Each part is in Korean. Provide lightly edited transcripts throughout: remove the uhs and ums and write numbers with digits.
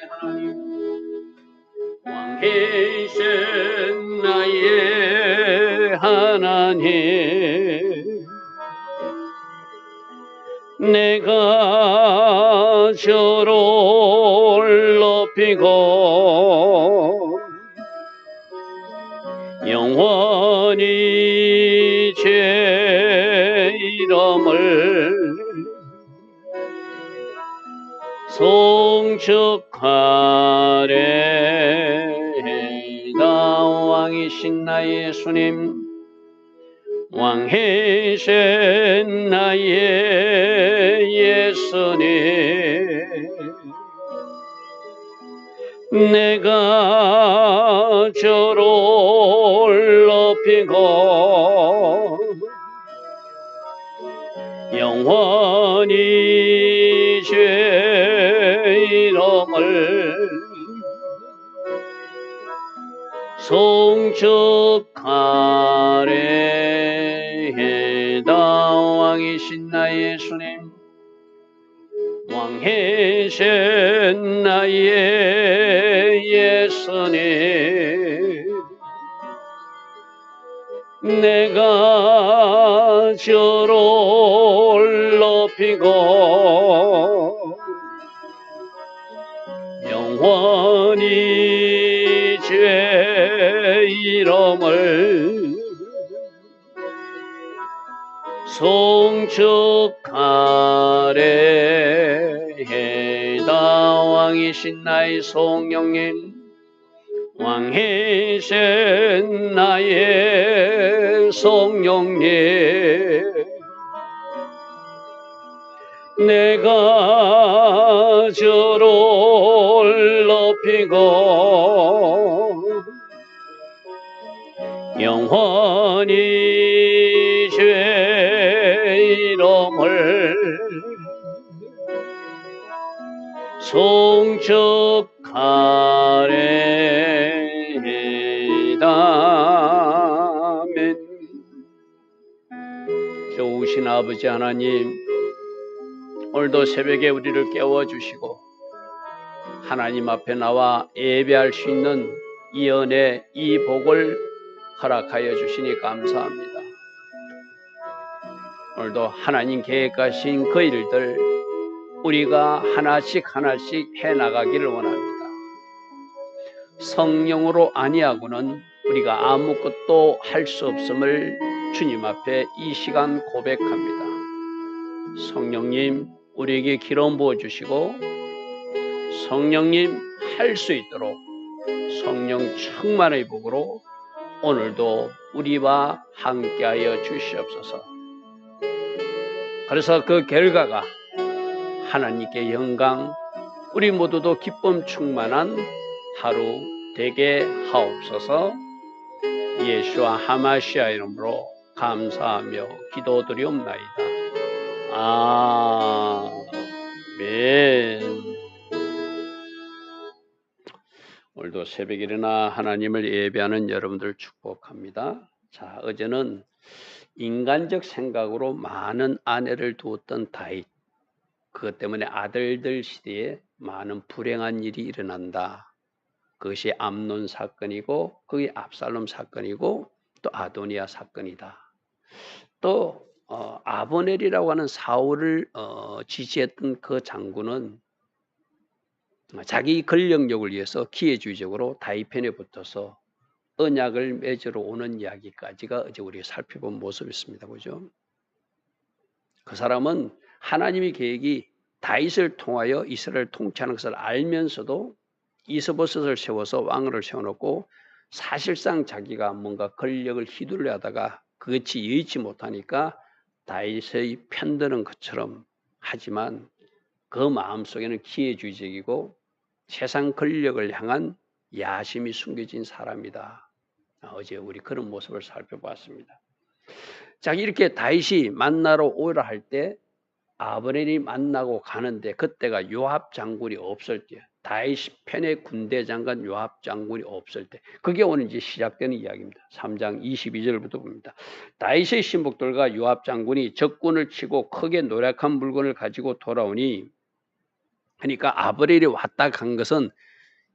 하나님, 왕이신 나의 하나님, 내가 저를 높이고 영원히 제 이름을 송축하리이다. 왕이신 나의 예수님, 왕이신 나의 예수님, 내가 저를 높이고 영원히 제 이름을 송축하리이다. 왕이신 나의 예수님, 왕이신 나의 예수님, 내가 저를 높이고 영원히 제 이름을 송축하리이다. 왕이신 나의 성령님, 왕이신 나의 성령님, 내가 저를 높이고 영원히 제 이름을 송축하리이다. 아멘. 좋으신 아버지 하나님, 오늘도 새벽에 우리를 깨워주시고 하나님 앞에 나와 예배할 수 있는 이 은혜, 이 복을 허락하여 주시니 감사합니다. 오늘도 하나님 계획하신 그 일들 우리가 하나씩 해나가기를 원합니다. 성령으로 아니하고는 우리가 아무것도 할 수 없음을 주님 앞에 이 시간 고백합니다. 성령님, 우리에게 기름 부어주시고 성령님 할 수 있도록 성령 충만의 복으로 오늘도 우리와 함께하여 주시옵소서. 그래서 그 결과가 하나님께 영광, 우리 모두도 기쁨 충만한 하루 되게 하옵소서. 예수와 하마시아 이름으로 감사하며 기도드리옵나이다. 아멘. 오늘도 새벽에 일어나 하나님을 예배하는 여러분들 축복합니다. 자, 어제는 인간적 생각으로 많은 아내를 두었던 다윗, 그것 때문에 아들들 시대에 많은 불행한 일이 일어난다. 그것이 암논 사건이고 그게 압살롬 사건이고 또 아도니아 사건이다. 또 아브넬이라고 하는 사울을 지지했던 그 장군은 자기 권력욕을 위해서 기회주의적으로 다윗 편에 붙어서 언약을 맺으러 오는 이야기까지가 어제 우리가 살펴본 모습이었습니다. 그죠? 그 사람은 하나님의 계획이 다윗을 통하여 이스라엘을 통치하는 것을 알면서도 이스보셋을 세워서 왕을 세워놓고 사실상 자기가 뭔가 권력을 휘둘려 하다가 그것이 여의치 못하니까 다윗의 편드는 것처럼 하지만 그 마음속에는 기회주의적이고 세상 권력을 향한 야심이 숨겨진 사람이다. 어제 우리 그런 모습을 살펴봤습니다. 자, 이렇게 다윗이 만나러 오라 할 때 아브넬이 만나고 가는데 그때가 요압 장군이 없을 때, 다윗 편의 군대 장관 요압 장군이 없을 때, 그게 오늘 이제 시작되는 이야기입니다. 3장 22절부터 봅니다. 다윗의 신복들과 요압 장군이 적군을 치고 크게 노력한 물건을 가지고 돌아오니 그러니까 아브넬이 왔다 간 것은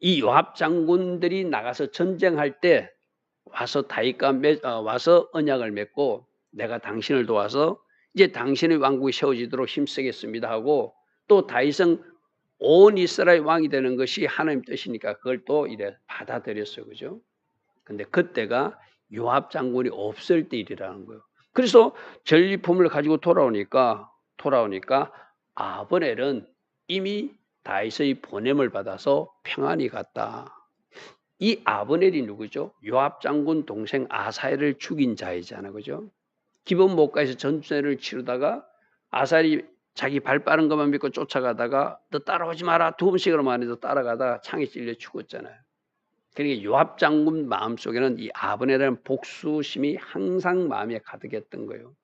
이 요압 장군들이 나가서 전쟁할 때 와서 와서 언약을 맺고 내가 당신을 도와서 이제 당신의 왕국이 세워지도록 힘쓰겠습니다 하고 또 다윗은 온 이스라엘 왕이 되는 것이 하나님 뜻이니까 그걸 또 이래 받아들였어요. 그죠? 근데 그때가 요압 장군이 없을 때 일이라는 거예요. 그래서 전리품을 가지고 돌아오니까 아브넬은 이미 다윗의 보냄을 받아서 평안히 갔다. 이 아브넬이 누구죠? 요압 장군 동생 아사엘을 죽인 자이잖아요. 그죠? 기본 못가에서 전투를 치르다가 아사엘이 자기 발 빠른 것만 믿고 쫓아가다가 너 따라오지 마라 두 번씩으로만 해도 따라가다가 창에 찔려 죽었잖아요. 그러니까 요압 장군 마음속에는 이 아브넬이라는 복수심이 항상 마음에 가득했던 거예요.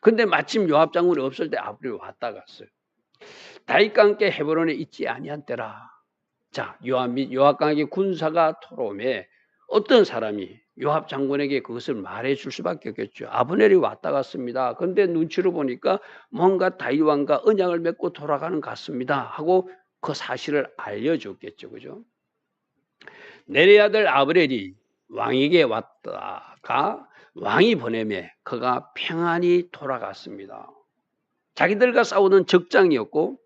근데 마침 요압 장군이 없을 때 아브넬이 왔다 갔어요. 다윗과 함께 헤브론에 있지 아니한 때라. 자, 요압 및 요압과 함께 군사가 돌아오매 어떤 사람이 요압 장군에게 그것을 말해 줄 수밖에 없겠죠. 아브넬이 왔다 갔습니다. 그런데 눈치로 보니까 뭔가 다윗 왕과 언약을 맺고 돌아가는 것 같습니다 하고 그 사실을 알려줬겠죠. 그죠? 내리 아들 아브넬이 왕에게 왔다가 왕이 보내매 그가 평안히 돌아갔습니다. 자기들과 싸우는 적장이었고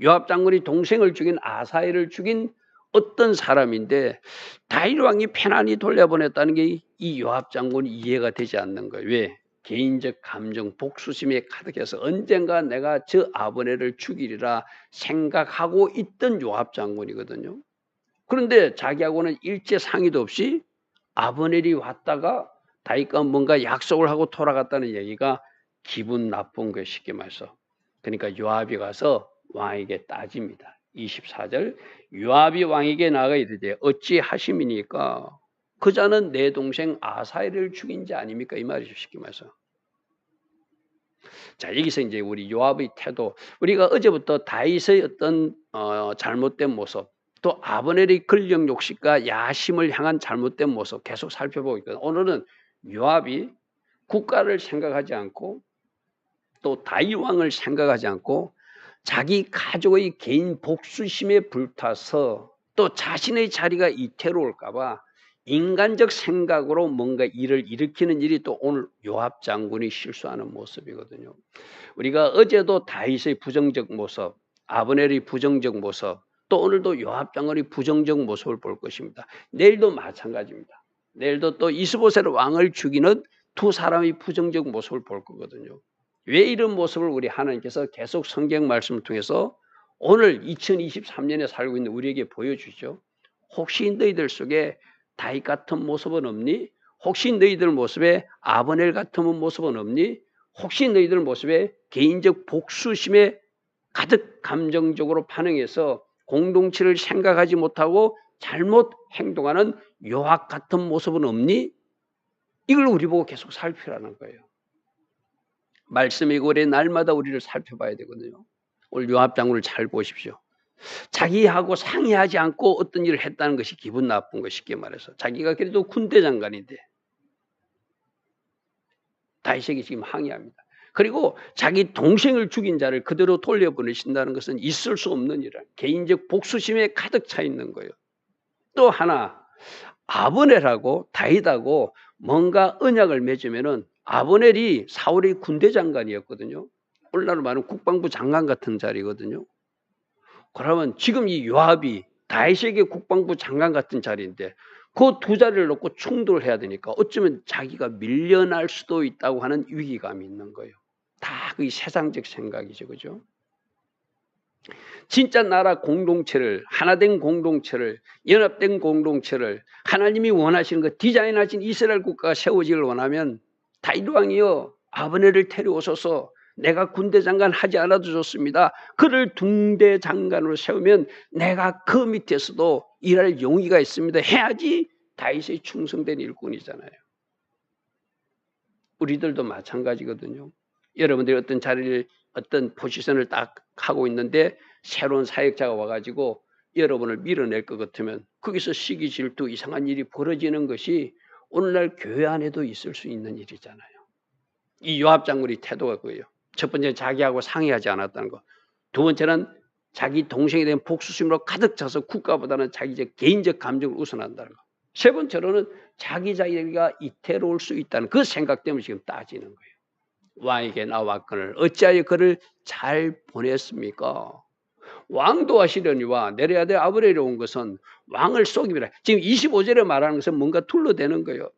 요압 장군이 동생을 죽인 아사엘을 죽인 어떤 사람인데 다윗 왕이 편안히 돌려보냈다는 게 이 요압 장군이 이해가 되지 않는 거예요. 왜? 개인적 감정, 복수심에 가득해서 언젠가 내가 저 아브넬을 죽이리라 생각하고 있던 요압 장군이거든요. 그런데 자기하고는 일체 상의도 없이 아브넬이 왔다가 다윗과 뭔가 약속을 하고 돌아갔다는 얘기가 기분 나쁜 거예요. 쉽게 말해서. 그러니까 요압이 가서 왕에게 따집니다. 24절 요압이 왕에게 나아가 이르되 어찌 하심이니까 그 자는 내 동생 아사엘을 죽인 자 아닙니까? 이 말이죠. 쉽게 말해서. 자, 여기서 이제 우리 요압의 태도, 우리가 어제부터 다윗의 어떤 잘못된 모습, 또 아브넬의 권력 욕심과 야심을 향한 잘못된 모습 계속 살펴보고 있거든요. 오늘은 요압이 국가를 생각하지 않고 또 다윗 왕을 생각하지 않고 자기 가족의 개인 복수심에 불타서 또 자신의 자리가 이태로울까 봐 인간적 생각으로 뭔가 일을 일으키는 일이 또 오늘 요압 장군이 실수하는 모습이거든요. 우리가 어제도 다윗의 부정적 모습, 아브넬의 부정적 모습, 또 오늘도 요압 장군의 부정적 모습을 볼 것입니다. 내일도 마찬가지입니다. 내일도 또 이스보셋 왕을 죽이는 두 사람의 부정적 모습을 볼 거거든요. 왜 이런 모습을 우리 하나님께서 계속 성경 말씀을 통해서 오늘 2023년에 살고 있는 우리에게 보여주죠. 혹시 너희들 속에 다윗 같은 모습은 없니? 혹시 너희들 모습에 아브넬 같은 모습은 없니? 혹시 너희들 모습에 개인적 복수심에 가득 감정적으로 반응해서 공동체를 생각하지 못하고 잘못 행동하는 요압 같은 모습은 없니? 이걸 우리 보고 계속 살피라는 거예요. 말씀이고 우리 날마다 우리를 살펴봐야 되거든요. 오늘 요압 장군을 잘 보십시오. 자기하고 상의하지 않고 어떤 일을 했다는 것이 기분 나쁜 거 쉽게 말해서. 자기가 그래도 군대 장관인데 다윗에게 지금 항의합니다. 그리고 자기 동생을 죽인 자를 그대로 돌려보내신다는 것은 있을 수 없는 일이라. 개인적 복수심에 가득 차 있는 거예요. 또 하나 아브넬하고 다윗하고 뭔가 언약을 맺으면은 아브넬이 사울의 군대 장관이었거든요. 오늘날로 말하면 국방부 장관 같은 자리거든요. 그러면 지금 이 요압이 다윗에게 국방부 장관 같은 자리인데 그 두 자리를 놓고 충돌을 해야 되니까 어쩌면 자기가 밀려날 수도 있다고 하는 위기감이 있는 거예요. 다 그 세상적 생각이죠. 그죠? 진짜 나라 공동체를, 하나된 공동체를, 연합된 공동체를 하나님이 원하시는 것, 디자인하신 이스라엘 국가가 세워지기를 원하면 다윗 왕이요 아브넬을 데려오셔서 내가 군대 장관 하지 않아도 좋습니다. 그를 중대 장관으로 세우면 내가 그 밑에서도 일할 용의가 있습니다. 해야지 다윗의 충성된 일꾼이잖아요. 우리들도 마찬가지거든요. 여러분들이 어떤 자리를 어떤 포지션을 딱 하고 있는데 새로운 사역자가 와가지고 여러분을 밀어낼 것 같으면 거기서 시기 질투 이상한 일이 벌어지는 것이 오늘날 교회 안에도 있을 수 있는 일이잖아요. 이 요압 장군의 태도가 그거예요. 첫 번째는 자기하고 상의하지 않았다는 거. 두 번째는 자기 동생에 대한 복수심으로 가득 차서 국가보다는 자기적 개인적 감정을 우선한다는 거. 세 번째로는 자기 자기가 이태로울 수 있다는 그 생각 때문에 지금 따지는 거예요. 왕에게 나왔거늘 어찌하여 그를 잘 보냈습니까? 왕도 하시려니와 내려야 될 아브넬이 온 것은 왕을 속임이라. 지금 25절에 말하는 것은 뭔가 둘러대는 거예요.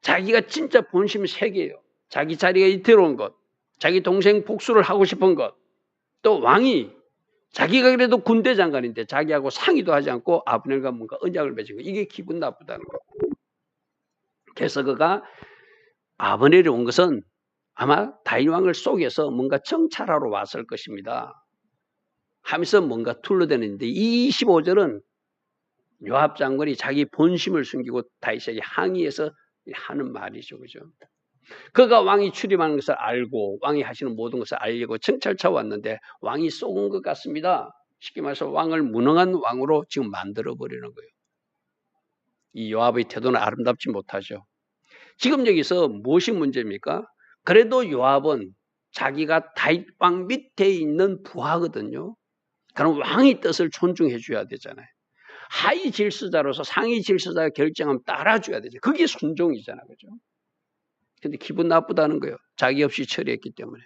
자기가 진짜 본심이 세 개예요. 자기 자리가 이태로운 것, 자기 동생 복수를 하고 싶은 것, 또 왕이 자기가 그래도 군대 장관인데 자기하고 상의도 하지 않고 아브넬과 뭔가 언약을 맺은 거. 이게 기분 나쁘다는 거. 그래서 그가 아브넬이 온 것은 아마 다윗 왕을 속여서 뭔가 정찰하러 왔을 것입니다. 하면서 뭔가 둘러대는데 25절은 요압 장군이 자기 본심을 숨기고 다윗에게 항의해서 하는 말이죠. 그죠? 그가 왕이 출임하는 것을 알고 왕이 하시는 모든 것을 알려고 정찰차 왔는데 왕이 속은 것 같습니다. 쉽게 말해서 왕을 무능한 왕으로 지금 만들어버리는 거예요. 이 요압의 태도는 아름답지 못하죠. 지금 여기서 무엇이 문제입니까? 그래도 요압은 자기가 다윗 왕 밑에 있는 부하거든요. 그럼 왕의 뜻을 존중해 줘야 되잖아요. 하위 질서자로서 상위 질서자가 결정하면 따라줘야 되죠. 그게 순종이잖아요. 그죠? 근데 기분 나쁘다는 거예요. 자기 없이 처리했기 때문에.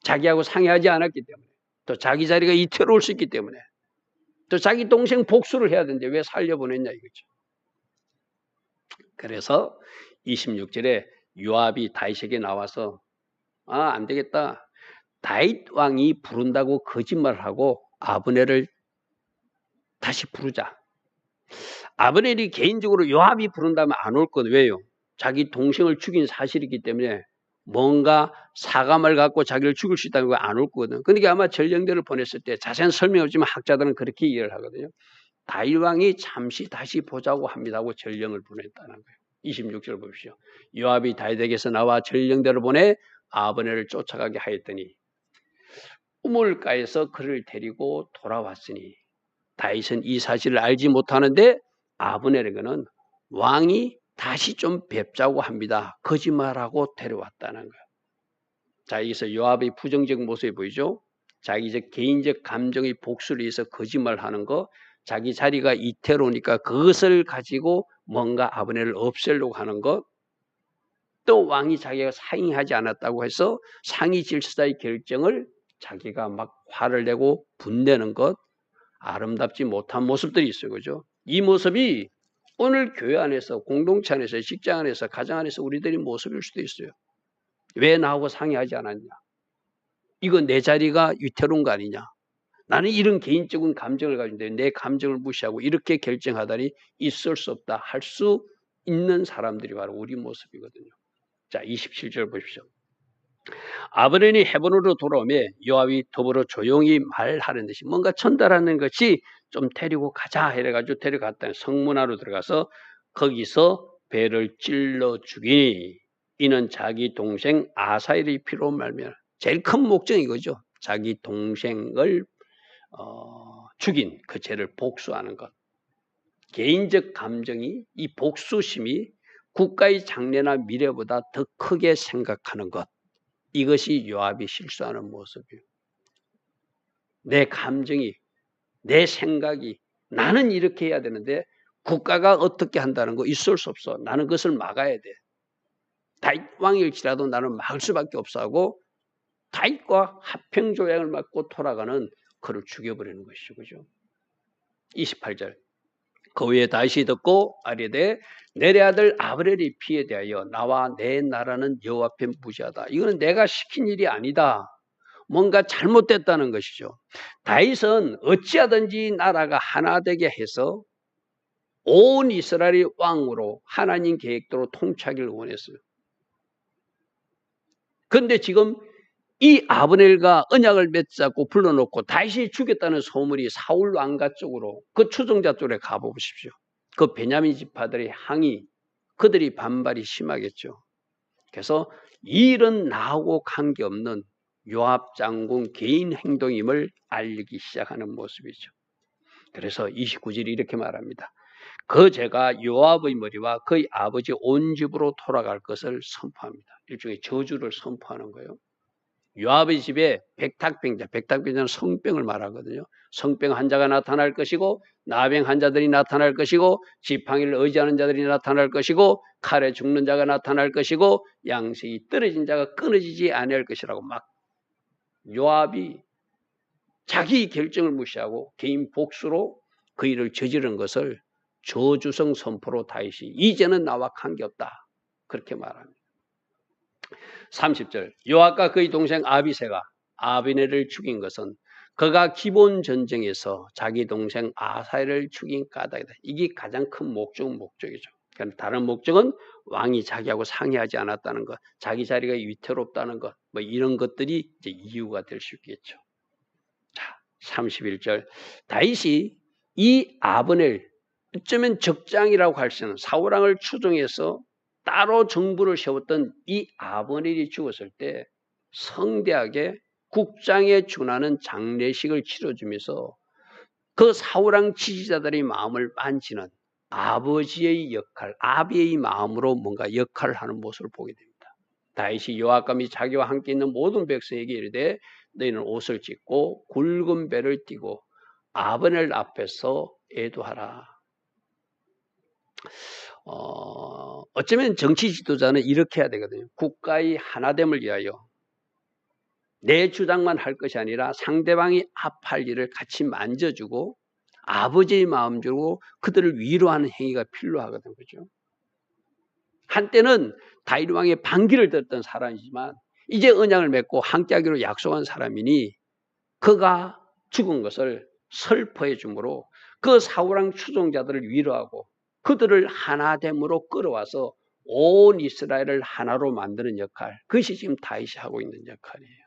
자기하고 상의하지 않았기 때문에. 또 자기 자리가 이태로울 수 있기 때문에. 또 자기 동생 복수를 해야 되는데 왜 살려보냈냐 이거죠. 그래서 26절에 요압이 다윗에게 나와서 안 되겠다. 다윗 왕이 부른다고 거짓말하고 아브넬을 다시 부르자. 아브넬이 개인적으로 요압이 부른다면 안 올 건 왜요? 자기 동생을 죽인 사실이기 때문에 뭔가 사감을 갖고 자기를 죽일 수 있다는 거 안 올 거거든. 그러니까 아마 전령대를 보냈을 때 자세한 설명이 없지만 학자들은 그렇게 이해를 하거든요. 다윗 왕이 잠시 다시 보자고 합니다 하고 전령을 보냈다는 거예요. 26절 보십시오. 요압이 다윗에게서 나와 전령대를 보내 아브넬을 쫓아가게 하였더니 우물가에서 그를 데리고 돌아왔으니 다윗은 이 사실을 알지 못하는데 아브넬에게는 왕이 다시 좀 뵙자고 합니다. 거짓말하고 데려왔다는 거예요. 자, 여기서 요압의 부정적 모습이 보이죠? 자기적 개인적 감정의 복수를 위해서 거짓말하는 거, 자기 자리가 이태로우니까 그것을 가지고 뭔가 아브넬을 없애려고 하는 것, 또 왕이 자기가 상의하지 않았다고 해서 상위 질서자의 결정을 자기가 막 화를 내고 분내는 것, 아름답지 못한 모습들이 있어요. 그죠? 이 모습이 오늘 교회 안에서, 공동체 안에서, 직장 안에서, 가정 안에서 우리들의 모습일 수도 있어요. 왜 나하고 상의하지 않았냐? 이거 내 자리가 위태로운 거 아니냐? 나는 이런 개인적인 감정을 가지고 있는데 내 감정을 무시하고 이렇게 결정하다니 있을 수 없다. 할 수 있는 사람들이 바로 우리 모습이거든요. 자, 27절 보십시오. 아브넬이 헤브론으로 돌아오며 요압이 더불어 조용히 말하는 듯이 뭔가 전달하는 것이 좀 데리고 가자 해가지고 데려갔다는 성문화로 들어가서 거기서 배를 찔러 죽이니 이는 자기 동생 아사엘의 피로 말미암아 제일 큰 목적이 이거죠. 자기 동생을 죽인 그 죄를 복수하는 것. 개인적 감정이 이 복수심이 국가의 장래나 미래보다 더 크게 생각하는 것. 이것이 요압이 실수하는 모습이에요. 내 감정이, 내 생각이 나는 이렇게 해야 되는데 국가가 어떻게 한다는 거 있을 수 없어. 나는 그것을 막아야 돼. 다윗 왕일지라도 나는 막을 수밖에 없어 하고 다윗과 합평조약을 맞고 돌아가는 그를 죽여버리는 것이죠. 그죠? 28절. 그 후에 다윗이 듣고 아뢰되 내 아들 아브넬의 피에 대하여 나와 내 나라는 여호와 앞에 무지하다. 이거는 내가 시킨 일이 아니다. 뭔가 잘못됐다는 것이죠. 다윗은 어찌하든지 나라가 하나 되게 해서 온 이스라엘의 왕으로 하나님 계획대로 통치하기를 원했어요. 그런데 지금 이 아브넬과 언약을 맺자고 불러놓고 다윗이 죽였다는 소문이 사울 왕가 쪽으로 그 추종자 쪽에 가보십시오. 그 베냐민 지파들의 항의, 그들이 반발이 심하겠죠. 그래서 이 일은 나하고 관계없는 요압 장군 개인 행동임을 알리기 시작하는 모습이죠. 그래서 29절이 이렇게 말합니다. 그 제가 요압의 머리와 그의 아버지 온 집으로 돌아갈 것을 선포합니다. 일종의 저주를 선포하는 거예요. 요압의 집에 백탁병자, 백탁병자는 성병을 말하거든요. 성병 환자가 나타날 것이고 나병 환자들이 나타날 것이고 지팡이를 의지하는 자들이 나타날 것이고 칼에 죽는 자가 나타날 것이고 양식이 떨어진 자가 끊어지지 아니할 것이라고 막 요압이 자기 결정을 무시하고 개인 복수로 그 일을 저지른 것을 저주성 선포로 다윗이 이제는 나와 관계없다 그렇게 말합니다. 30절 요압과 그의 동생 아비새가 아비네를 죽인 것은 그가 기본 전쟁에서 자기 동생 아사엘을 죽인 까닭이다. 이게 가장 큰 목적이죠. 그러니까 다른 목적은 왕이 자기하고 상의하지 않았다는 것, 자기 자리가 위태롭다는 것, 뭐 이런 것들이 이제 이유가 될 수 있겠죠. 자, 31절 다윗이 이 아브넬 어쩌면 적장이라고 할 수 있는 사울왕을 추종해서 따로 정부를 세웠던 이 아브넬이 죽었을 때 성대하게 국장에 준하는 장례식을 치러주면서 그 사울왕 지지자들의 마음을 만지는 아버지의 역할, 아비의 마음으로 뭔가 역할을 하는 모습을 보게 됩니다. 다윗이 요압과 및 자기와 함께 있는 모든 백성에게 이르되 너희는 옷을 찢고 굵은 배를 띠고 아브넬 앞에서 애도하라. 어쩌면 정치 지도자는 이렇게 해야 되거든요. 국가의 하나됨을 위하여 내 주장만 할 것이 아니라 상대방이 아파할 일을 같이 만져주고 아버지의 마음 주고 그들을 위로하는 행위가 필요하거든요. 그죠? 한때는 다윗 왕의 반기를 들었던 사람이지만 이제 언약을 맺고 함께하기로 약속한 사람이니 그가 죽은 것을 슬퍼해 주므로 그 사울왕 추종자들을 위로하고 그들을 하나됨으로 끌어와서 온 이스라엘을 하나로 만드는 역할, 그것이 지금 다윗이 하고 있는 역할이에요.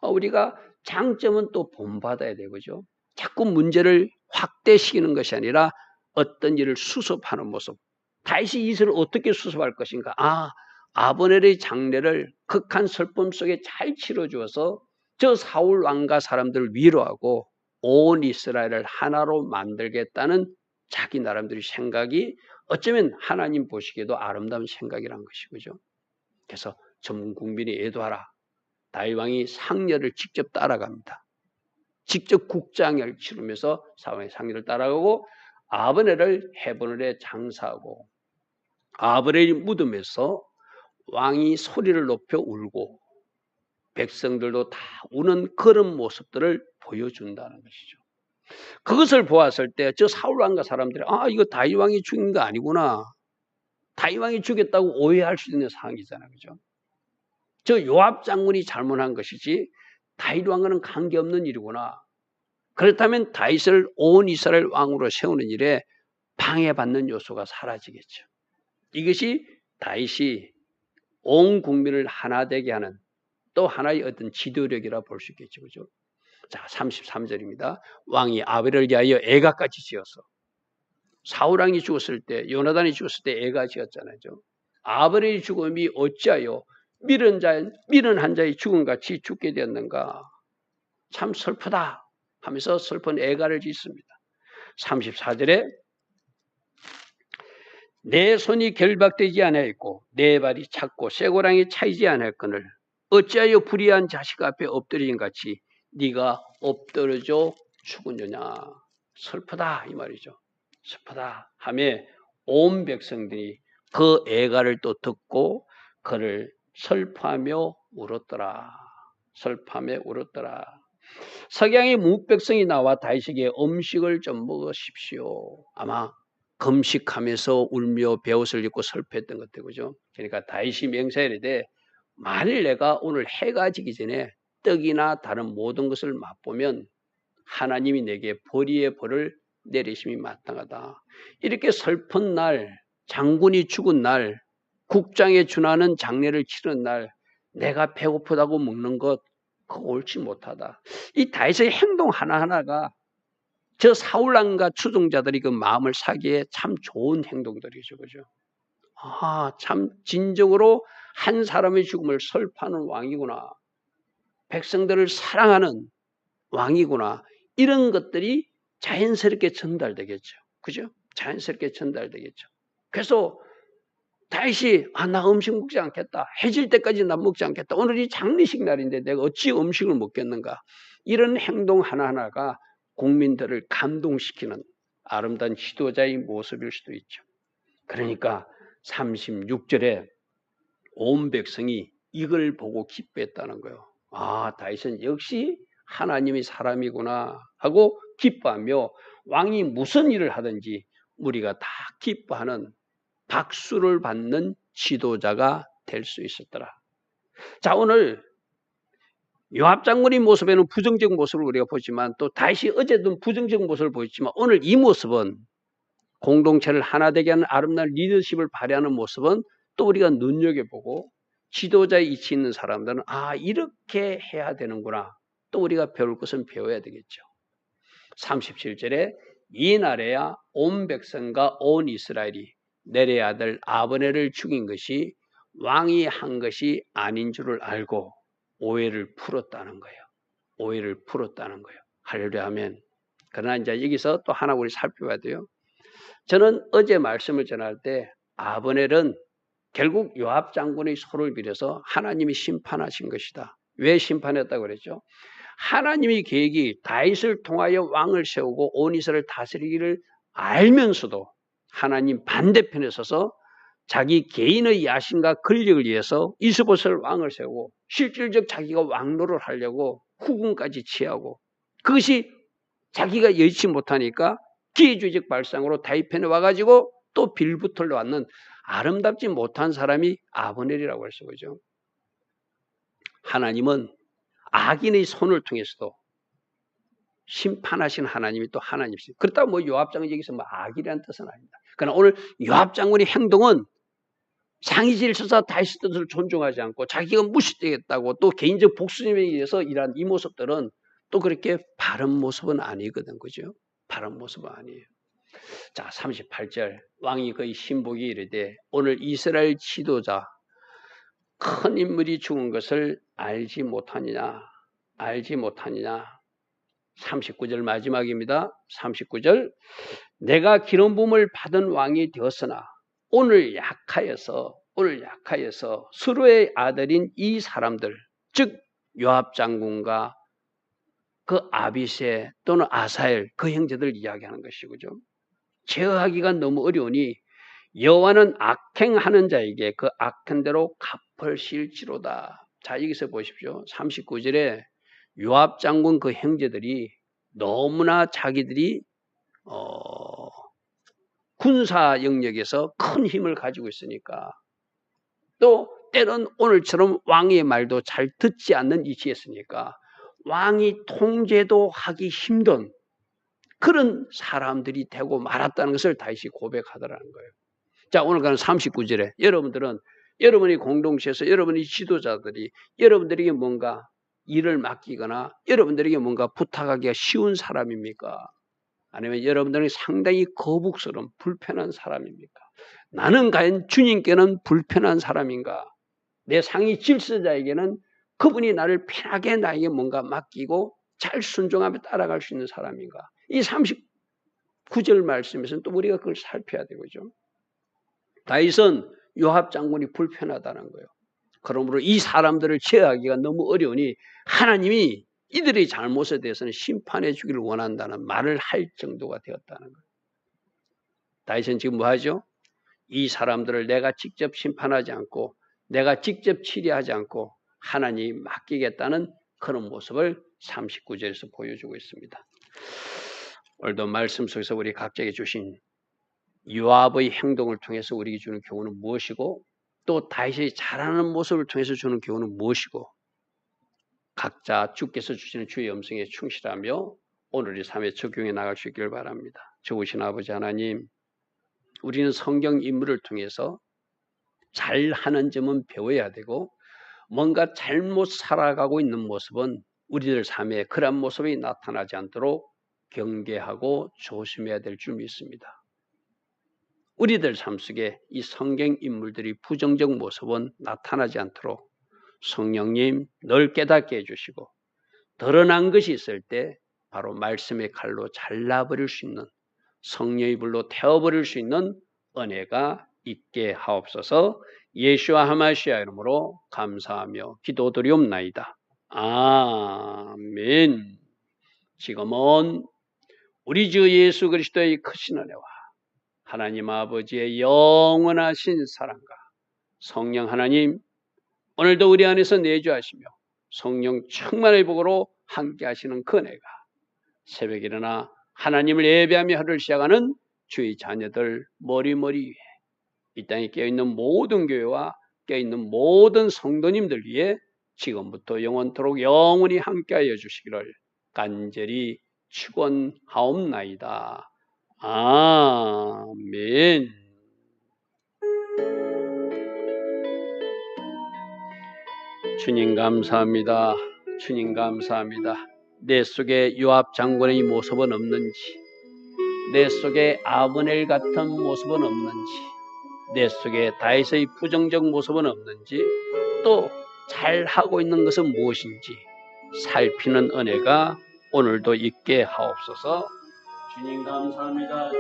우리가 장점은 또 본받아야 되고죠. 자꾸 문제를 확대시키는 것이 아니라 어떤 일을 수습하는 모습. 다윗이 이것을 어떻게 수습할 것인가? 아브넬의 장례를 극한 슬픔 속에 잘 치러주어서 저 사울 왕과 사람들을 위로하고 온 이스라엘을 하나로 만들겠다는 자기 나름대로 생각이 어쩌면 하나님 보시기에도 아름다운 생각이란 것이죠. 그래서 전 국민이 애도하라. 다윗 왕이 상례를 직접 따라갑니다. 직접 국장을 치르면서 사왕의 상례를 따라가고 아브넬을 헤브론에 장사하고 아브넬이 무덤에서 왕이 소리를 높여 울고 백성들도 다 우는 그런 모습들을 보여준다는 것이죠. 그것을 보았을 때 저 사울 왕과 사람들이 이거 다윗 왕이 죽인 거 아니구나. 다윗 왕이 죽였다고 오해할 수 있는 상황이잖아요. 그죠? 저 요압 장군이 잘못한 것이지 다윗 왕과는 관계없는 일이구나. 그렇다면 다윗을 온 이스라엘 왕으로 세우는 일에 방해받는 요소가 사라지겠죠. 이것이 다윗이 온 국민을 하나 되게 하는 또 하나의 어떤 지도력이라 볼 수 있겠죠. 그죠? 자, 33절입니다. 왕이 아벨을 위하여 애가까지 지어서 사울왕이 죽었을 때 요나단이 죽었을 때 애가 지었잖아요. 아벨의 죽음이 어찌하여 미련 한 자의 죽음같이 죽게 되었는가. 참 슬프다 하면서 슬픈 애가를 짓습니다. 34절에 내 손이 결박되지 아니하였고 내 발이 찼고 쇠고랑이 차이지 아니하였거늘 어찌하여 불의한 자식 앞에 엎드린 같이 네가 엎드러져 죽으느냐. 슬프다 이 말이죠. 슬프다 하며 온 백성들이 그 애가를 또 듣고 그를 슬퍼하며 울었더라. 슬퍼하며 울었더라. 석양의 무백성이 나와 다윗에게 음식을 좀 먹으십시오. 아마 금식하면서 울며 베옷을 입고 슬퍼했던 것 같아요. 그죠? 그러니까 다윗이 맹세하되 만일 내가 오늘 해가 지기 전에 떡이나 다른 모든 것을 맛보면 하나님이 내게 벌이의 벌을 내리심이 마땅하다. 이렇게 슬픈 날, 장군이 죽은 날, 국장에 준하는 장례를 치르는 날 내가 배고프다고 먹는 것 그거 옳지 못하다. 이 다윗의 행동 하나하나가 저 사울왕과 추종자들이 그 마음을 사기에 참 좋은 행동들이죠. 그죠? 참 진정으로 한 사람의 죽음을 슬퍼하는 왕이구나. 백성들을 사랑하는 왕이구나. 이런 것들이 자연스럽게 전달되겠죠. 그죠? 자연스럽게 전달되겠죠. 그래서 다윗이 나 음식 먹지 않겠다. 해질 때까지 난 먹지 않겠다. 오늘이 장례식 날인데 내가 어찌 음식을 먹겠는가. 이런 행동 하나하나가 국민들을 감동시키는 아름다운 지도자의 모습일 수도 있죠. 그러니까 36절에 온 백성이 이걸 보고 기뻐했다는 거예요. 다윗은 역시 하나님의 사람이구나 하고 기뻐하며 왕이 무슨 일을 하든지 우리가 다 기뻐하는 박수를 받는 지도자가 될 수 있었더라. 자, 오늘 요압 장군의 모습에는 부정적 모습을 우리가 보지만 또 다윗이 어제도 부정적 모습을 보였지만 오늘 이 모습은 공동체를 하나 되게 하는 아름다운 리더십을 발휘하는 모습은 또 우리가 눈여겨보고 지도자의 이치 있는 사람들은 이렇게 해야 되는구나. 또 우리가 배울 것은 배워야 되겠죠. 37절에 이날에야 온 백성과 온 이스라엘이 넬의 아들 아브넬을 죽인 것이 왕이 한 것이 아닌 줄을 알고 오해를 풀었다는 거예요. 오해를 풀었다는 거예요. 할렐루야 하면. 그러나 이제 여기서 또 하나 우리 살펴봐야 돼요. 저는 어제 말씀을 전할 때 아브넬은 결국 요압 장군의 소를 빌어서 하나님이 심판하신 것이다. 왜 심판했다고 그랬죠? 하나님의 계획이 다윗을 통하여 왕을 세우고 온 이스라엘을 다스리기를 알면서도 하나님 반대편에 서서 자기 개인의 야심과 권력을 위해서 이스보셋을 왕을 세우고 실질적 자기가 왕노를 하려고 후궁까지 취하고 그것이 자기가 여의치 못하니까 기회주의적 발상으로 다윗 편에 와가지고 또 빌붙들러 왔는 아름답지 못한 사람이 아브넬이라고 할 수 있죠. 하나님은 악인의 손을 통해서도 심판하신 하나님이 또 하나님이시죠. 그렇다고 요압 장군 여기서 악이라는 뜻은 아닙니다. 그러나 오늘 요압 장군의 행동은 상위 질서사 다윗의 뜻을 존중하지 않고 자기가 무시되겠다고 또 개인적 복수심에 의해서 일한 이 모습들은 또 그렇게 바른 모습은 아니거든. 그죠? 바른 모습은 아니에요. 자, 38절 왕이 그의 신복이 이르되 오늘 이스라엘 지도자 큰 인물이 죽은 것을 알지 못하느냐 39절 마지막입니다. 39절 내가 기름 부음을 받은 왕이 되었으나 오늘 약하여서 수르의 아들인 이 사람들 즉 요압 장군과 그 아비세 또는 아사엘 그 형제들 이야기하는 것이죠. 제어하기가 너무 어려우니 여호와는 악행하는 자에게 그 악행대로 갚을 실지로다. 자, 여기서 보십시오. 39절에 요압 장군 그 형제들이 너무나 자기들이 군사 영역에서 큰 힘을 가지고 있으니까 또 때론 오늘처럼 왕의 말도 잘 듣지 않는 위치에 있으니까 왕이 통제도 하기 힘든 그런 사람들이 되고 말았다는 것을 다시 고백하더라는 거예요. 자, 오늘 가는 39절에 여러분들은 여러분이 공동체에서 여러분이 지도자들이 여러분들에게 뭔가 일을 맡기거나 여러분들에게 뭔가 부탁하기가 쉬운 사람입니까? 아니면 여러분들은 상당히 거북스러운 불편한 사람입니까? 나는 과연 주님께는 불편한 사람인가? 내 상위 질서자에게는 그분이 나를 편하게 나에게 뭔가 맡기고 잘 순종하며 따라갈 수 있는 사람인가? 이 39절 말씀에서는 또 우리가 그걸 살펴야 되고죠. 다윗은 요압 장군이 불편하다는 거예요. 그러므로 이 사람들을 제어하기가 너무 어려우니 하나님이 이들의 잘못에 대해서는 심판해 주기를 원한다는 말을 할 정도가 되었다는 거예요. 다윗은 지금 뭐 하죠? 이 사람들을 내가 직접 심판하지 않고 내가 직접 치리하지 않고 하나님이 맡기겠다는 그런 모습을 39절에서 보여주고 있습니다. 오늘도 말씀 속에서 우리 각자에게 주신 요압의 행동을 통해서 우리에게 주는 교훈은 무엇이고 또 다윗이 잘하는 모습을 통해서 주는 교훈은 무엇이고 각자 주께서 주시는 주의 음성에 충실하며 오늘의 삶에 적용해 나갈 수 있기를 바랍니다. 좋으신 아버지 하나님, 우리는 성경 인물을 통해서 잘하는 점은 배워야 되고 뭔가 잘못 살아가고 있는 모습은 우리들 삶에 그런 모습이 나타나지 않도록 경계하고 조심해야 될 줄 믿습니다. 우리들 삶 속에 이 성경 인물들이 부정적 모습은 나타나지 않도록 성령님 늘 깨닫게 해주시고 드러난 것이 있을 때 바로 말씀의 칼로 잘라버릴 수 있는 성령의 불로 태워버릴 수 있는 은혜가 있게 하옵소서. 예수와 하마시아 이름으로 감사하며 기도드리옵나이다. 아멘. 지금은 우리 주 예수 그리스도의 크신 은혜와 하나님 아버지의 영원하신 사랑과 성령 하나님 오늘도 우리 안에서 내주하시며 성령 충만의 복으로 함께 하시는 그 은혜가 새벽에 일어나 하나님을 예배하며 하루를 시작하는 주의 자녀들 머리머리 위에 이 땅에 깨어있는 모든 교회와 깨어있는 모든 성도님들 위해 지금부터 영원토록 영원히 함께하여 주시기를 간절히 축원하옵나이다. 아멘. 주님 감사합니다. 주님 감사합니다. 내 속에 요압 장군의 모습은 없는지, 내 속에 아브넬 같은 모습은 없는지, 내 속에 다윗의 부정적 모습은 없는지, 또 잘하고 있는 것은 무엇인지 살피는 은혜가 오늘도 있게 하옵소서. 주님 감사합니다.